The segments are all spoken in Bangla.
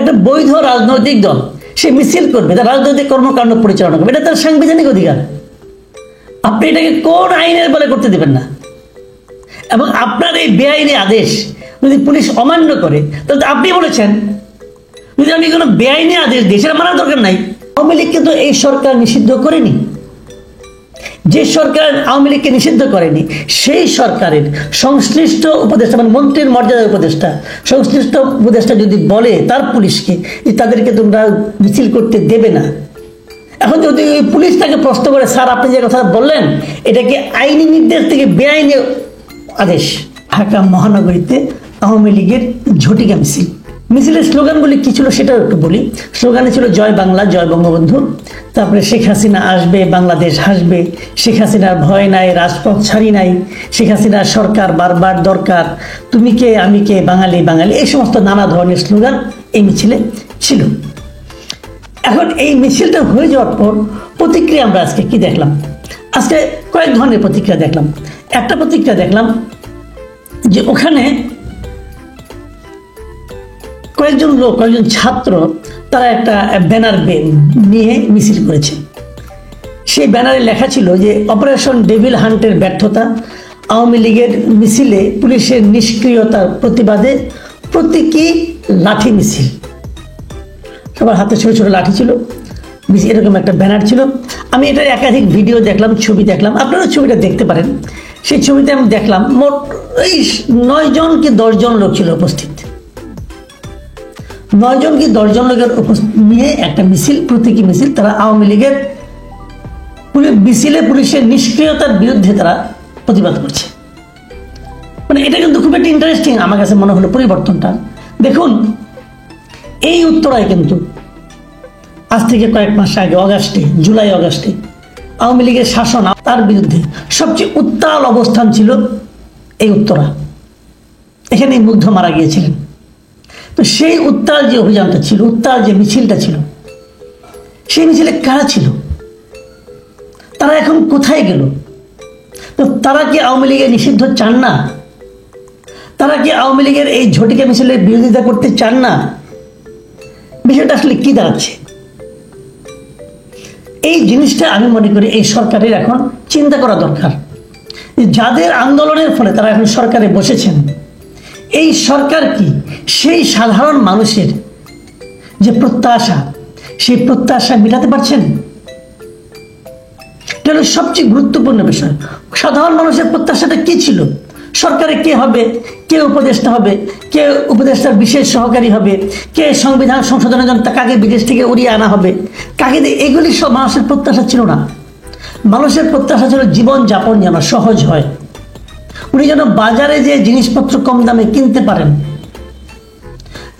একটা বৈধ রাজনৈতিক দল সে মিছিল করবে, তার রাজনৈতিক কর্মকাণ্ড পরিচালনা করবে, এটা তার সাংবিধানিক অধিকার। আপনি এটাকে কোন আইনের বলে করতে দেবেন না। এবং আপনার এই বেআইনি আদেশ যদি পুলিশ অমান্য করে, তাহলে আপনি বলেছেন যদি আমি কোনো বেআইনি আদেশ দিই সেটা মানার দরকার নাই। আওয়ামী লীগ কিন্তু এই সরকার নিষিদ্ধ করেনি। যে সরকার আওয়ামী লীগকে নিষিদ্ধ করেনি সেই সরকারের সংশ্লিষ্ট উপদেষ্টা, মানে মন্ত্রীর মর্যাদার উপদেষ্টা, সংশ্লিষ্ট উপদেষ্টা যদি বলে তার পুলিশকে যে তাদেরকে তোমরা মিছিল করতে দেবে না, এখন যদি ওই পুলিশ তাকে প্রশ্ন করে স্যার আপনি যে কথা বললেন এটা কি আইনি নির্দেশ থেকে বেআইনি আদেশ? ঢাকা মহানগরীতে আওয়ামী লীগের ঝটিকা মিছিল, মিছিলের স্লোগানগুলি কি ছিল সেটাও একটু বলি। স্লোগানে ছিল জয় বাংলা, জয় বঙ্গবন্ধু, তারপরে শেখ হাসিনা আসবে, বাংলাদেশ হাসবে, শেখ হাসিনার ভয় নাই, রাজপথ ছাড়ি নাই, শেখ হাসিনার সরকার বারবার দরকার, তুমি কে আমি কে, বাঙালি বাঙালি, এই সমস্ত নানা ধরনের স্লোগান এই মিছিলে ছিল। এখন এই মিছিলটা হয়ে যাওয়ার পর প্রতিক্রিয়া আমরা আজকে কি দেখলাম? আজকে কয়েক ধরনের প্রতিক্রিয়া দেখলাম। একটা প্রতিক্রিয়া দেখলাম যে ওখানে কয়েকজন লোক, কয়েকজন ছাত্র, তারা একটা ব্যানার নিয়ে মিছিল করেছে। সেই ব্যানারে লেখা ছিল যে অপারেশন ডেভিল হান্টের ব্যর্থতা, আওয়ামী লীগের মিছিলে পুলিশের নিষ্ক্রিয়তার প্রতিবাদে প্রতীকী লাঠি মিছিল। সবার হাতে ছোট ছোট লাঠি ছিল, এরকম একটা ব্যানার ছিল। আমি এটার একাধিক ভিডিও দেখলাম, ছবি দেখলাম, আপনারা ছবিটা দেখতে পারেন। সেই ছবিতে আমি দেখলাম মোট এই 9 জন কি 10 জন লোক ছিল উপস্থিত। 9 জন কি 10 জন লোকের নিয়ে একটা মিছিল, প্রতীকী মিছিল। তারা আওয়ামী লীগের মিছিলে পুলিশের নিষ্ক্রিয়তার বিরুদ্ধে তারা প্রতিবাদ করছে। মানে এটা কিন্তু খুব একটা ইন্টারেস্টিং আমার কাছে মনে হলো পরিবর্তনটা। দেখুন, এই উত্তরায় কিন্তু আজ থেকে কয়েক মাস আগে জুলাই অগাস্টে আওয়ামী লীগের শাসন, তার বিরুদ্ধে সবচেয়ে উত্তাল অবস্থান ছিল এই উত্তরা। এখানে মুগ্ধ মারা গিয়েছিলেন। তো সেই উত্তাল যে অভিযানটা ছিল, উত্তাল যে মিছিলটা ছিল, সেই মিছিলে কারা ছিল? তারা এখন কোথায় গেল? তো তারা কি আওয়ামী লীগের নিষিদ্ধ চান না? তারা কি আওয়ামী লীগের এই ঝটিকা মিছিলের বিরোধিতা করতে চান না? বিষয়টা আসলে কি দাঁড়াচ্ছে? এই জিনিসটা আমি মনে করি এই সরকারের এখন চিন্তা করা দরকার। যাদের আন্দোলনের ফলে তারা এখন সরকারে বসেছেন, এই সরকার কি সেই সাধারণ মানুষের যে প্রত্যাশা, সেই প্রত্যাশা মেটাতে পারছেন? এটা হলো সবচেয়ে গুরুত্বপূর্ণ বিষয়। সাধারণ মানুষের প্রত্যাশাটা কি ছিল? সরকারে কে হবে, কে উপদেষ্টা হবে, কে উপদেষ্টার বিশেষ সহকারী হবে, কে সংবিধান সংশোধনের জন্য কাকে বিদেশ থেকে উড়িয়ে আনা হবে, কাকে দিয়ে, এগুলি সব মানুষের প্রত্যাশা ছিল না। মানুষের প্রত্যাশা ছিল জীবন যাপন যেন সহজ হয়, উনি যেন বাজারে যে জিনিসপত্র কম দামে কিনতে পারেন,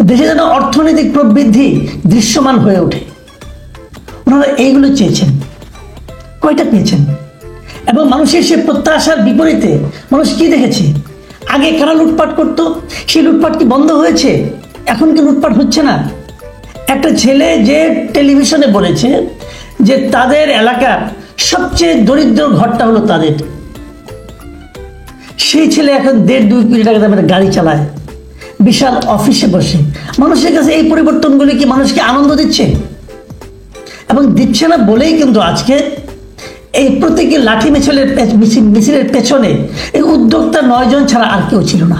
দেশে যেন অর্থনৈতিক প্রবৃদ্ধি দৃশ্যমান হয়ে ওঠে। ওনারা এইগুলো চেয়েছেন। কয়টা পেয়েছেন? এবং মানুষের সে প্রত্যাশার বিপরীতে মানুষ কি দেখেছে? আগে কারা লুটপাট করতো, সেই লুটপাট কি বন্ধ হয়েছে? এখন কি লুটপাট হচ্ছে না? একটা ছেলে যে টেলিভিশনে বলেছে যে তাদের এলাকার সবচেয়ে দরিদ্র ঘরটা হলো তাদের, সেই ছেলে এখন 1.5-2 কোটি টাকা দামের গাড়ি চালায়, বিশাল অফিসে বসে। মানুষের কাছে এই পরিবর্তনগুলি কি মানুষকে আনন্দ দিচ্ছে? এবং দিচ্ছে না বলেই কিন্তু আজকে এই প্রতীকী লাঠি মিছিলের পেছনে এই উদ্যোক্তা 9 জন ছাড়া আর কেউ ছিল না।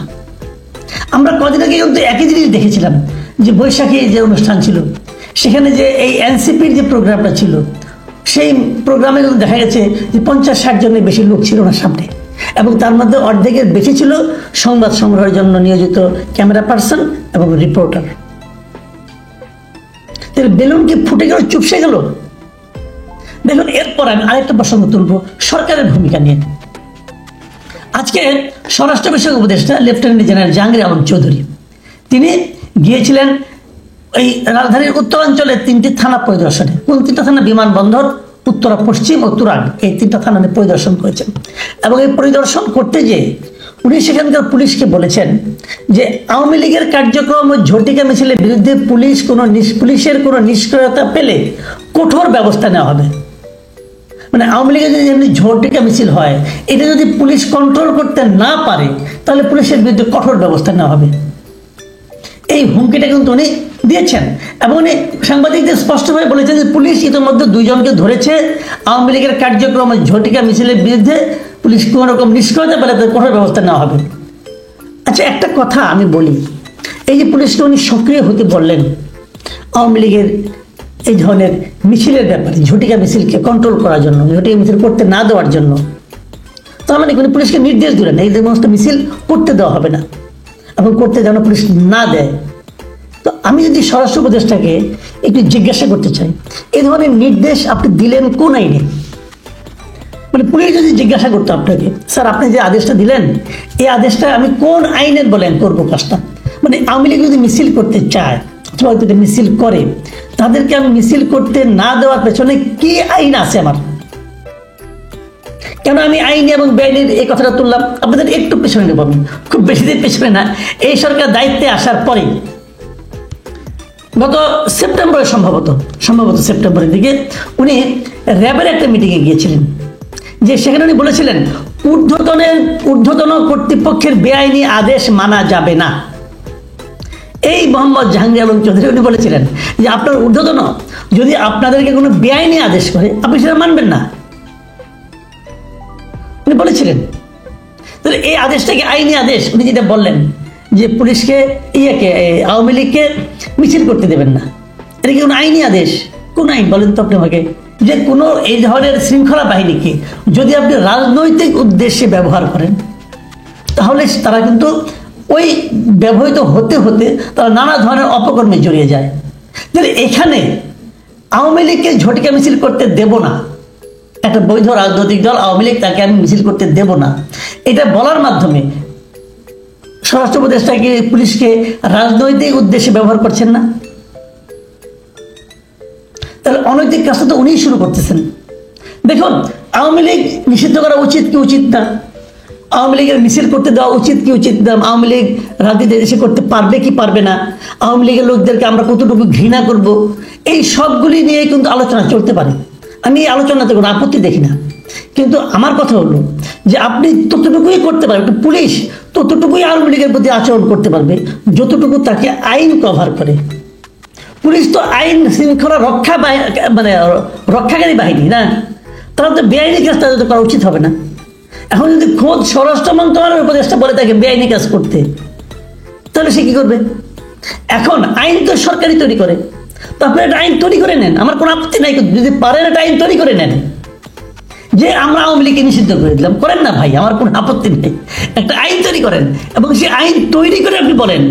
আমরা কদিন আগে কিন্তু একই জিনিস দেখেছিলাম, যে বৈশাখী যে অনুষ্ঠান ছিল, সেখানে যে এই এনসিপির যে প্রোগ্রামটা ছিল, সেই প্রোগ্রামে কিন্তু দেখা গেছে যে 50-60 জনের বেশি লোক ছিল না সামনে, এবং তার মধ্যে অর্ধেকের বেশি ছিল সংবাদ সংগ্রহের জন্য নিয়োজিত ক্যামেরা পার্সন এবং রিপোর্টার। বেলুন কি ফুটে গেল, চুপসে গেল? দেখুন, এরপর আমি আরেকটা প্রসঙ্গ তুলব সরকারের ভূমিকা নিয়ে। আজকে স্বরাষ্ট্র বিষয়ক উপদেষ্টা লেফটেন্যান্ট জেনারেল জাহাঙ্গীর আলম চৌধুরী তিনি গিয়েছিলেন এই রাজধানীর উত্তরাঞ্চলের 3টি থানা পরিদর্শনে। কোন 3টা থানা? বিমানবন্দর, উত্তরা পশ্চিম ও তুরাগ, এই 3টা থানা পরিদর্শন করেছেন। এবং এই পরিদর্শন করতে যেয়ে উনি সেখানকার পুলিশকে বলেছেন যে আওয়ামী লীগের কার্যক্রম ও ঝটিকা মিছিলের বিরুদ্ধে পুলিশের কোনো নিষ্ক্রিয়তা পেলে কঠোর ব্যবস্থা নেওয়া হবে। মানে আওয়ামী লীগের যদি এমনি ঝটিকা মিছিল হয়, এটা যদি পুলিশ কন্ট্রোল করতে না পারে, তাহলে পুলিশের বিরুদ্ধে কঠোর ব্যবস্থা নেওয়া হবে। এই হুমকিটা কিন্তু উনি দিয়েছেন এবং উনি সাংবাদিকদের স্পষ্টভাবে বলেছেন যে পুলিশ ইতিমধ্যে 2 জনকে ধরেছে। আওয়ামী লীগের কার্যক্রম ঝটিকা মিছিলের বিরুদ্ধে পুলিশ কোনো রকম নিষ্ক্রিয়তা পেলে তাদের কঠোর ব্যবস্থা নেওয়া হবে। আচ্ছা, একটা কথা আমি বলি, এই যে পুলিশকে উনি সক্রিয় হতে বললেন আওয়ামী লীগের এই ধরনের মিছিলের ব্যাপারে, ঝটিকা মিছিলকে কন্ট্রোল করার জন্য, ঝটিকা মিছিল করতে না দেওয়ার জন্য, তার মানে উনি পুলিশকে নির্দেশ দিলেন এই সমস্ত মিছিল করতে দেওয়া হবে না এবং করতে যেন পুলিশ না দেয়। তো আমি যদি স্বরাষ্ট্র উপদেষ্টাকে একটু জিজ্ঞাসা করতে চাই, এই ধরনের নির্দেশ আপনি দিলেন কোন আইনে? মানে পুলিশ যদি জিজ্ঞাসা করতো আপনাকে, স্যার আপনি যে আদেশটা দিলেন এই আদেশটা আমি কোন আইনের বলেন করবো কাজটা? মানে আওয়ামী লীগ যদি মিছিল করতে চায় অথবা যদি মিছিল করে, তাদেরকে আমি মিছিল করতে না দেওয়ার পেছনে কি আইন আছে আমার? কেন আমি আইন এবং বেআইনের এই কথাটা তুললাম? আপনাদের একটু পেছনে নেব, আমি খুব বেশি দিন পেছনে না, এই সরকার দায়িত্বে আসার পরে গত সেপ্টেম্বরে সম্ভবত সেপ্টেম্বরের দিকে উনি র্যাবের একটা মিটিংয়ে গিয়েছিলেন, যে সেখানে উনি বলেছিলেন ঊর্ধ্বতন কর্তৃপক্ষের বেআইনি আদেশ মানা যাবে না। এই মোহাম্মদ জাহাঙ্গীর আলম চৌধুরী উনি বলেছিলেন যে আপনার ঊর্ধ্বতন যদি আপনাদেরকে কোনো বেআইনি আদেশ করে আপনি সেটা মানবেন না, উনি বলেছিলেন। তাহলে এই আদেশটাকে আইনি আদেশ, উনি যেটা বললেন যে পুলিশকে আওয়ামী লীগকে মিছিল করতে দেবেন না, এটা কি কোনো আইনি আদেশ? কোন আইন বলেন তো আপনি আমাকে? যে কোনো এই ধরনের শৃঙ্খলা বাহিনীকে যদি আপনি রাজনৈতিক উদ্দেশ্যে ব্যবহার করেন, তাহলে তারা কিন্তু ওই ব্যবহৃত হতে হতে তারা নানা ধরনের অপকর্মে জড়িয়ে যায়। তাহলে এখানে আওয়ামী লীগকে ঝটিকা মিছিল করতে দেব না, একটা বৈধ রাজনৈতিক দল আওয়ামী লীগ, তাকে আমি মিছিল করতে দেব না, এটা বলার মাধ্যমে স্বরাষ্ট্র উপদেষ্টাকে পুলিশকে রাজনৈতিক উদ্দেশ্যে ব্যবহার করছেন না? তাহলে অনৈতিক কাজটা তো উনিই শুরু করতেছেন। দেখুন, আওয়ামী লীগ নিষিদ্ধ করা উচিত কি উচিত না, আওয়ামী লীগের মিছিল করতে দেওয়া উচিত কি উচিত না, আওয়ামী লীগ রাজনীতি দেশে করতে পারবে কি পারবে না, আওয়ামী লীগের লোকদেরকে আমরা কতটুকু ঘৃণা করব, এই সবগুলি নিয়ে কিন্তু আলোচনা চলতে পারে। আমি এই আলোচনাতে কোনো আপত্তি দেখি না, কিন্তু আমার কথা হলো যে আপনি ততটুকুই করতে পারবেন, পুলিশ ততটুকুই আওয়ামী লীগের প্রতি আচরণ করতে পারবে যতটুকু তাকে আইন কভার করে। পুলিশ তো আইন শৃঙ্খলা রক্ষাকারী বাহিনী না, তারা তো বেআইনি কাজ তাদের করা উচিত হবে না। এখন যদি খোদ স্বরাষ্ট্র মন্ত্রণালয়ের উপদেষ্টা বলে তাকে বেআইনি কাজ করতে, তাহলে সে কি করবে? এখন আইন তো সরকারই তৈরি করে, তো আপনি একটা আইন তৈরি করে নেন, আমার কোনো আপত্তি নাই, যদি পারেন একটা আইন তৈরি করে নেন যে আমরা আওয়ামী লীগকে নিষিদ্ধ করে দিলাম, করেন না ভাই, আমার কোনো আপত্তি নেই, একটা আইন তৈরি করেন এবং সেই আইন তৈরি করে আপনি বলেন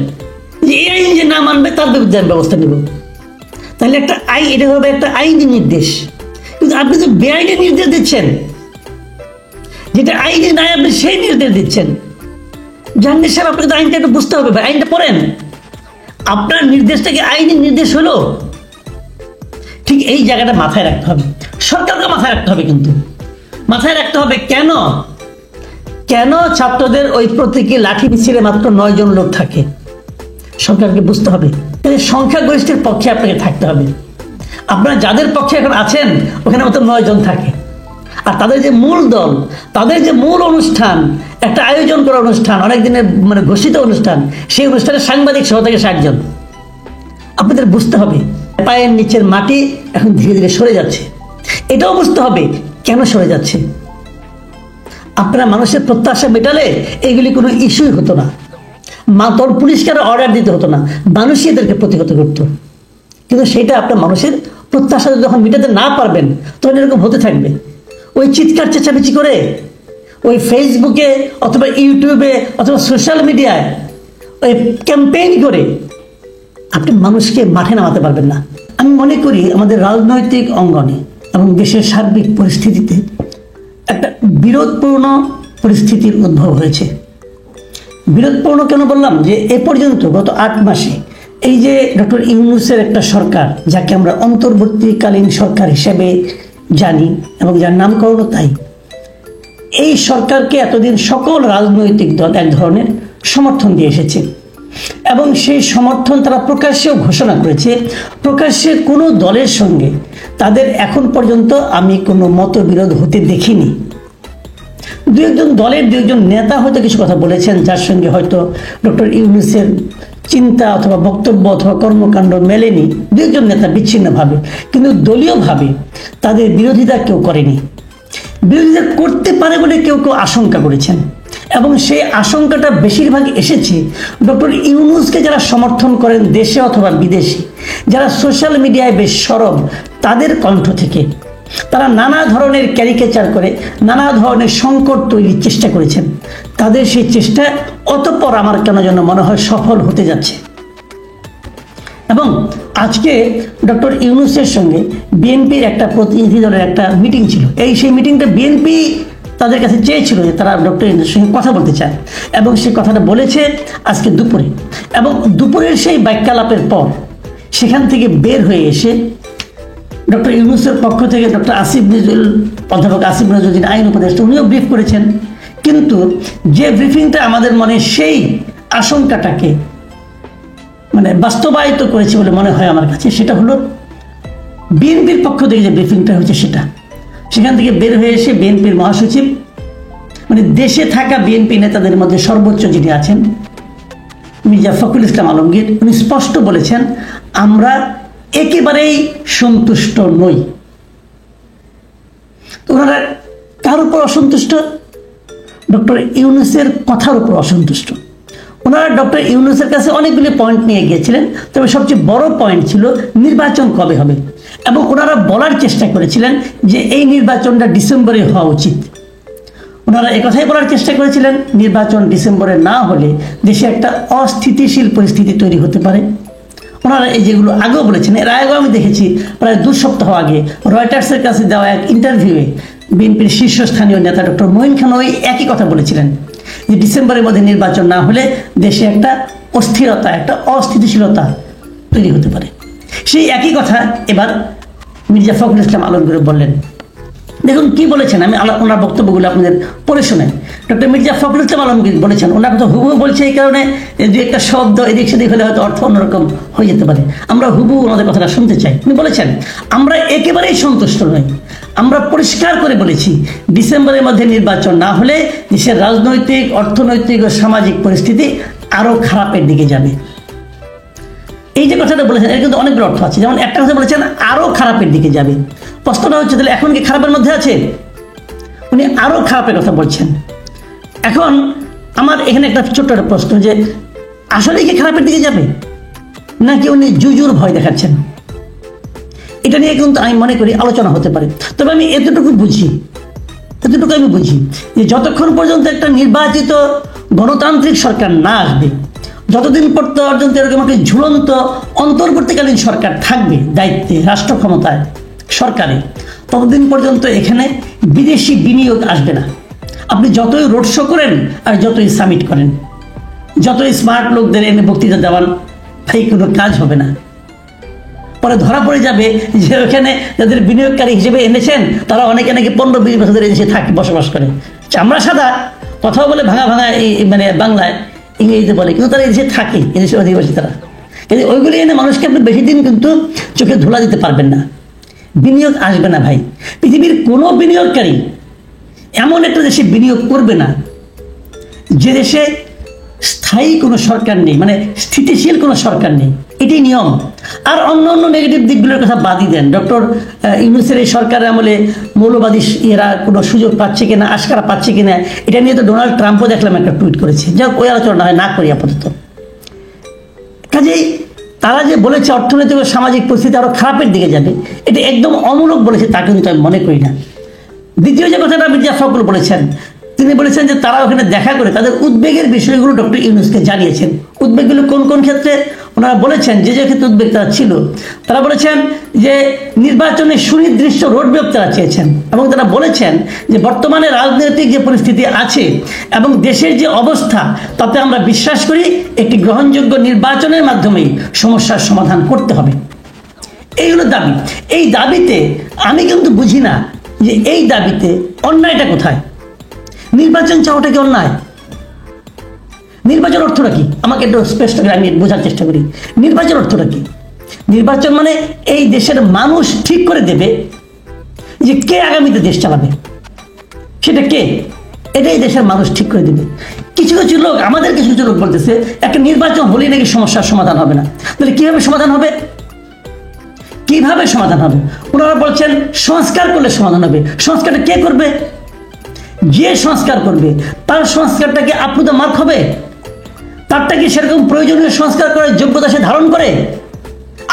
যে এই আইন যে না মানবে তার বিরুদ্ধে আমি ব্যবস্থা নেব। তাহলে একটা আইন, এটা হবে একটা আইনি নির্দেশ। কিন্তু আপনি যে বেআইনি নির্দেশ দিচ্ছেন, যেটা আইনি নাই আপনি সেই নির্দেশ দিচ্ছেন। জাহাঙ্গীর সাহেব, আপনাকে তো আইনটা একটু বুঝতে হবে ভাই, আইনটা পড়েন। আপনার নির্দেশটাকে আইনি নির্দেশ হলো, ঠিক এই জায়গাটা মাথায় রাখতে হবে, সরকারকে মাথায় রাখতে হবে, কিন্তু মাথায় রাখতে হবে কেন ছাত্রদের ওই প্রতীকী লাঠি মিছিলে মাত্র 9 জন লোক থাকে। সরকারকে বুঝতে হবে, সংখ্যাগরিষ্ঠের পক্ষে আপনাকে থাকতে হবে। আপনারা যাদের পক্ষে এখন আছেন ওখানে মাত্র 9 জন থাকে, আর তাদের যে মূল দল, তাদের যে মূল অনুষ্ঠান, একটা আয়োজন করা অনুষ্ঠান, অনেক দিনের ঘোষিত অনুষ্ঠান, সেই অনুষ্ঠানে সাংবাদিক সহ থেকে 60 জন। আপনাদের বুঝতে হবে পায়ের নিচের মাটি এখন ধীরে ধীরে সরে যাচ্ছে, এটাও বুঝতে হবে কেন সরে যাচ্ছে। আপনারা মানুষের প্রত্যাশা মেটালে এগুলি কোনো ইস্যুই হতো না, তোর পুলিশকে অর্ডার দিতে হতো না, মানুষই এদেরকে প্রতিহত করতো। কিন্তু সেটা আপনার মানুষের প্রত্যাশা যখন মেটাতে না পারবেন তখন এরকম হতে থাকবে। ওই চিৎকার চেঁচামেচি করে, ওই ফেসবুকে অথবা ইউটিউবে অথবা সোশ্যাল মিডিয়ায় ওই ক্যাম্পেইন করে আপনি মানুষকে মাঠে নামাতে পারবেন না। আমি মনে করি আমাদের রাজনৈতিক অঙ্গনে এবং দেশের সার্বিক পরিস্থিতিতে একটা বিরোধপূর্ণ পরিস্থিতির উদ্ভব হয়েছে। বিরোধপূর্ণ কেন বললাম? যে এ পর্যন্ত গত 8 মাসে এই যে ডক্টর ইউনূসের একটা সরকার, যাকে আমরা অন্তর্বর্তীকালীন সরকার হিসেবে জানি এবং যার নামকরণও তাই, এই সরকারকে এতদিন সকল রাজনৈতিক দল এক ধরনের সমর্থন দিয়ে এসেছে এবং সেই সমর্থন তারা প্রকাশ্যেও ঘোষণা করেছে। প্রকাশ্যে কোনো দলের সঙ্গে তাদের এখন পর্যন্ত আমি কোনো মতবিরোধ হতে দেখিনি। দু একজন দলের দু একজন নেতা হয়তো কিছু কথা বলেছেন, যার সঙ্গে হয়তো ডক্টর ইউনূসের চিন্তা অথবা বক্তব্য অথবা কর্মকাণ্ড মেলেনি দু একজন নেতা বিচ্ছিন্নভাবে, কিন্তু দলীয়ভাবে তাদের বিরোধিতা কেউ করেনি। বিরোধিতা করতে পারে বলে কেউ কেউ আশঙ্কা করেছেন, এবং সেই আশঙ্কাটা বেশিরভাগ এসেছে ডক্টর ইউনূসকে যারা সমর্থন করেন দেশে অথবা বিদেশে, যারা সোশ্যাল মিডিয়ায় বেশ সরব, তাদের কণ্ঠ থেকে। তারা নানা ধরনের ক্যারিকেচার করে নানা ধরনের সংকট তৈরির চেষ্টা করেছেন। তাদের সেই চেষ্টা অতঃপর আমার কেন যেন মনে হয় সফল হতে যাচ্ছে। এবং আজকে ডক্টর ইউনূসের সঙ্গে বিএনপির একটা প্রতিনিধি দলের একটা মিটিং ছিল। সেই মিটিংটা বিএনপি তাদের কাছে চেয়েছিল যে তারা ডক্টর ইউনূসের সঙ্গে কথা বলতে চায়, এবং সেই কথাটা বলেছে আজকে দুপুরে। এবং দুপুরের সেই বাক্যালাপের পর সেখান থেকে বের হয়ে এসে ডক্টর ইউনূসের পক্ষ থেকে ডক্টর অধ্যাপক আসিফ নজরুল আইন উপদেষ্টা উনিও ব্রিফ করেছেন। কিন্তু যে ব্রিফিংটা আমাদের মনে সেই আশঙ্কাটাকে বাস্তবায়িত করেছে বলে মনে হয় আমার কাছে, সেটা হলো বিএনপির পক্ষ থেকে যে ব্রিফিংটা হয়েছে সেটা। সেখান থেকে বের হয়ে এসে বিএনপির মহাসচিব, দেশে থাকা বিএনপি নেতাদের মধ্যে সর্বোচ্চ যিনি আছেন মির্জা ফখরুল ইসলাম আলমগীর, উনি স্পষ্ট বলেছেন আমরা একেবারেই সন্তুষ্ট নই। তো ওনারা কার উপর অসন্তুষ্ট? ডক্টর ইউনূসের কথার উপর অসন্তুষ্ট। ওনারা ডক্টর ইউনূসের কাছে অনেকগুলি পয়েন্ট নিয়ে গিয়েছিলেন, তবে সবচেয়ে বড় পয়েন্ট ছিল নির্বাচন কবে হবে, এবং ওনারা বলার চেষ্টা করেছিলেন যে এই নির্বাচনটা ডিসেম্বরে হওয়া উচিত। ওনারা একথাই বলার চেষ্টা করেছিলেন নির্বাচন ডিসেম্বরে না হলে দেশে একটা অস্থিতিশীল পরিস্থিতি তৈরি হতে পারে। ওনারা এই যেগুলো আগেও বলেছেন, এর আগেও আমি দেখেছি প্রায় 2 সপ্তাহ আগে রয়টার্সের কাছে দেওয়া এক ইন্টারভিউয়ে বিএনপির শীর্ষস্থানীয় নেতা ডক্টর মঈন খান ওই একই কথা বলেছিলেন যে ডিসেম্বরের মধ্যে নির্বাচন না হলে দেশে একটা অস্থিরতা, একটা অস্থিতিশীলতা তৈরি হতে পারে। সেই একই কথা এবার মির্জা ফখরুল ইসলাম আলমগীর বললেন। দেখুন কি বলেছেন, আমি ওনার বক্তব্যগুলো আপনাদের পড়ে শোনাই। ডক্টর মির্জা ফখরুল ইসলাম আলমগীর বলেছেন, ওনার কথা হুবহু বলছে এই কারণে যে একটা শব্দ এদিক সেদিক হলে হয়তো অর্থ অন্যরকম হয়ে যেতে পারে, আমরা হুবহু ওনাদের কথাটা শুনতে চাই। উনি বলেছেন আমরা একেবারেই সন্তুষ্ট নই, আমরা পরিষ্কার করে বলেছি ডিসেম্বরের মধ্যে নির্বাচন না হলে দেশের রাজনৈতিক, অর্থনৈতিক ও সামাজিক পরিস্থিতি আরো খারাপের দিকে যাবে। এই যে কথাটা বলেছেন এর কিন্তু অনেকগুলো অর্থ আছে। যেমন একটা কথা বলেছেন আরো খারাপের দিকে যাবে, প্রশ্নটা হচ্ছে তাহলে এখন কি খারাপের মধ্যে আছে? উনি আরো খারাপের কথা বলছেন। এখন আমার এখানে একটা ছোট্ট একটা প্রশ্ন, যে আসলে কি খারাপের দিকে যাবে নাকি উনি জুজুর ভয় দেখাচ্ছেন? এটা নিয়ে কিন্তু আমি মনে করি আলোচনা হতে পারে। তবে আমি এতটুকু বুঝি যে যতক্ষণ পর্যন্ত একটা নির্বাচিত গণতান্ত্রিক সরকার না আসবে, যতদিন পর্যন্ত এরকম একটা ঝুলন্ত অন্তর্বর্তীকালীন সরকার থাকবে দায়িত্বে, রাষ্ট্র ক্ষমতায়, সরকারে, ততদিন পর্যন্ত এখানে বিদেশি বিনিয়োগ আসবে না। আপনি যতই রোড শো করেন আর যতই সামিট করেন, যতই স্মার্ট লোকদের এনে বক্তৃতা দেওয়ান, তাই কোনো কাজ হবে না। পরে ধরা পড়ে যাবে যে ওখানে যাদের বিনিয়োগকারী হিসেবে এনেছেন তারা অনেকে নাকি 15-20 বছর ধরে এসে থাকে, বসবাস করে, চামড়া সাদা, কথাও বলে ভাঙা ভাঙা এই বাংলায়, ইংরেজিতে বলে, কিন্তু তারা এদেশে থাকে, এদেশের অধিবাসী তারা। কিন্তু ওইগুলি এনে মানুষকে আপনি বেশি দিন কিন্তু চোখে ধুলা দিতে পারবেন না, বিনিয়োগ আসবে না ভাই। পৃথিবীর কোনো বিনিয়োগকারী এমন একটা দেশে বিনিয়োগ করবে না যে দেশে স্থায়ী কোনো সরকার নেই, স্থিতিশীল কোনো সরকার নেই, এটাই নিয়ম। আর অন্য নেগেটিভ দিকগুলোর কথা বাদই দেন। ডক্টর ইউনূসের এই সরকারের আমলে মৌলবাদী এরা কোনো সুযোগ পাচ্ছে কিনা, আশকারা পাচ্ছে কিনা, এটা নিয়ে তো ডোনাল্ড ট্রাম্পও দেখলাম একটা টুইট করেছে। যাক, ওই আলোচনা হয় না করি আপাতত। কাজেই তারা যে বলেছে অর্থনৈতিক ও সামাজিক পরিস্থিতি আরো খারাপের দিকে যাবে, এটা একদম অমূলক বলেছে তা কিন্তু আমি মনে করি না। দ্বিতীয় যে কথাটা মির্জা ফখরুল বলেছেন, তিনি বলেছেন যে তারা ওখানে দেখা করে তাদের উদ্বেগের বিষয়গুলো ডক্টর ইউনূসকে জানিয়েছেন। উদ্বেগগুলো কোন কোন ক্ষেত্রে? ওনারা বলেছেন যে ক্ষেত্রে উদ্বেগ তারা ছিল, তারা বলেছেন যে নির্বাচনের সুনির্দিষ্ট রোডম্যাপ তারা চেয়েছেন, এবং তারা বলেছেন যে বর্তমানে রাজনৈতিক যে পরিস্থিতি আছে এবং দেশের যে অবস্থা, তাতে আমরা বিশ্বাস করি একটি গ্রহণযোগ্য নির্বাচনের মাধ্যমেই সমস্যার সমাধান করতে হবে। এই হলো দাবি। এই দাবিতে আমি কিন্তু বুঝি না যে এই দাবিতে অন্যায়টা কোথায়। নির্বাচন চাওয়াটা কি অন্যায়? নির্বাচন অর্থটা কি? আমাকে একটু স্পষ্ট করে আমি বোঝার চেষ্টা করি। নির্বাচন অর্থটা কি? নির্বাচন মানে এই দেশের মানুষ ঠিক করে দেবে যে কে আগামীতে দেশ চালাবে। সেটা কে? এটাই দেশের মানুষ ঠিক করে দেবে। কিছু কিছু লোক, আমাদের কিছু কিছু লোক বলতেছে একটা নির্বাচন হলেই নাকি সমস্যার সমাধান হবে না। তাহলে কিভাবে সমাধান হবে? কিভাবে সমাধান হবে? ওনারা বলছেন সংস্কার করলে সমাধান হবে। সংস্কারটা কে করবে? যে সংস্কার করবে তার সংস্কারটা কি আপ টু দ্য মার্ক হবে? তারটা কি সেরকম প্রয়োজনীয় সংস্কার করার যোগ্যতা সে ধারণ করে?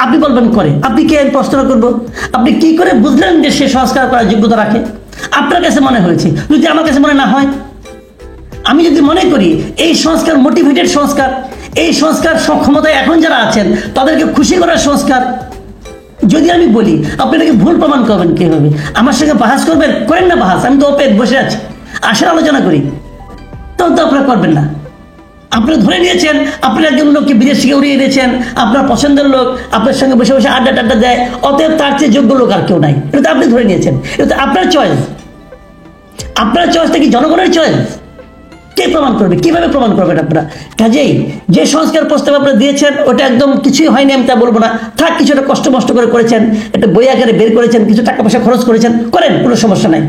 আপনি বলবেন করে। আপনি কে? আমি প্রশ্ন করবো, আপনি কি করে বুঝলেন যে সে সংস্কার করার যোগ্যতা রাখে? আপনার কাছে মনে হয়েছে, যদি আমার কাছে মনে না হয়, আমি যদি মনে করি এই সংস্কার মোটিভেটেড সংস্কার, এই সংস্কার ক্ষমতায় এখন যারা আছেন তাদেরকে খুশি করার সংস্কার, যদি আমি বলি, আপনি এটাকে ভুল প্রমাণ করবেন কিভাবে? আমার সঙ্গে বাহাস করবেন? করেন না বাহাস, আমি তো ওপেন বসে আছি, আসেন আলোচনা করি। তখন তো আপনারা করবেন না। আপনারা ধরে নিয়েছেন আপনার একজন লোককে বিদেশ থেকে উড়িয়ে দিয়েছেন, আপনার পছন্দের লোক আপনার সঙ্গে বসে বসে আড্ডা টাড্ডা দেয়, অতএব তার চেয়ে যোগ্য লোক আর কেউ নাই। এটা তো আপনি ধরে নিয়েছেন, এটা তো আপনার চয়েস। আপনার চয়েসটা কি জনগণের চয়েস? কে প্রমাণ করবে? কিভাবে প্রমাণ করবেন আপনারা? কাজেই যে সংস্কার প্রস্তাব আপনারা দিয়েছেন ওটা একদম কিছুই হয়নি আমি তা বলবো না। থাক, কিছুটা কষ্ট মষ্ট করে করেছেন, একটা বই আকারে বের করেছেন, কিছু টাকা পয়সা খরচ করেছেন, করেন, কোনো সমস্যা নাই।